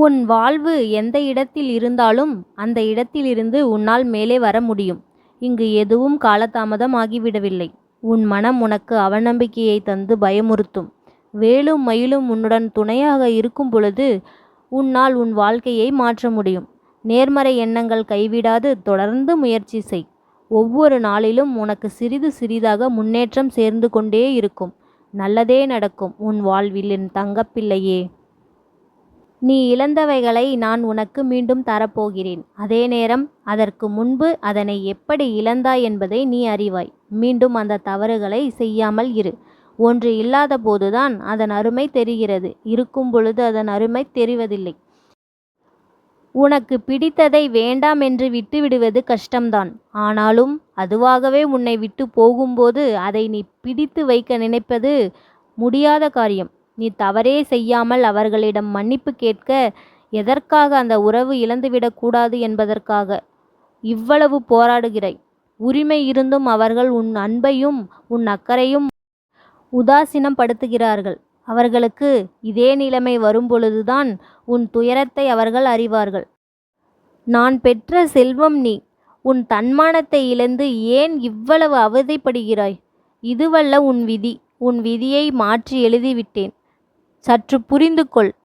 உன் வாழ்வு எந்த இடத்தில் இருந்தாலும் அந்த இடத்திலிருந்து உன்னால் மேலே வர முடியும். இங்கு எதுவும் காலதாமதம் ஆகிவிடவில்லை. உன் மனம் உனக்கு அவநம்பிக்கையை தந்து பயமுறுத்தும். வேலும் மயிலும் உன்னுடன் துணையாக இருக்கும் பொழுது உன்னால் உன் வாழ்க்கையை மாற்ற முடியும். நேர்மறை எண்ணங்கள் கைவிடாது தொடர்ந்து முயற்சி செய். ஒவ்வொரு நாளிலும் உனக்கு சிறிது சிறிதாக முன்னேற்றம் சேர்ந்து கொண்டே இருக்கும். நல்லதே நடக்கும் உன் வாழ்வில் என் தங்கப்பிள்ளையே. நீ இழந்தவைகளை நான் உனக்கு மீண்டும் தரப்போகிறேன். அதே நேரம் அதற்கு முன்பு அதனை எப்படி இழந்தாய் என்பதை நீ அறிவாய். மீண்டும் அந்த தவறுகளை செய்யாமல் இரு. ஒன்று இல்லாத போதுதான் அதன் அருமை தெரிகிறது. இருக்கும் பொழுது அதன் அருமை தெரிவதில்லை. உனக்கு பிடித்ததை வேண்டாம் என்று விட்டுவிடுவது கஷ்டம்தான். ஆனாலும் அதுவாகவே உன்னை விட்டு போகும்போது அதை நீ பிடித்து வைக்க நினைப்பது முடியாத காரியம். நீ தவறே செய்யாமல் அவர்களிடம் மன்னிப்பு கேட்க, எதற்காக அந்த உறவு இழந்துவிடக்கூடாது என்பதற்காக இவ்வளவு போராடுகிறாய். உரிமை இருந்தும் அவர்கள் உன் அன்பையும் உன் அக்கறையும் உதாசீனம் படுத்துகிறார்கள். அவர்களுக்கு இதே நிலைமை வரும்பொழுதுதான் உன் துயரத்தை அவர்கள் அறிவார்கள். நான் பெற்ற செல்வம் நீ. உன் தன்மானத்தை இழந்து ஏன் இவ்வளவு அவதிப்படுகிறாய்? இதுவல்ல உன் விதி. உன் விதியை மாற்றி எழுதிவிட்டேன். சற்று புரிந்து கொள்.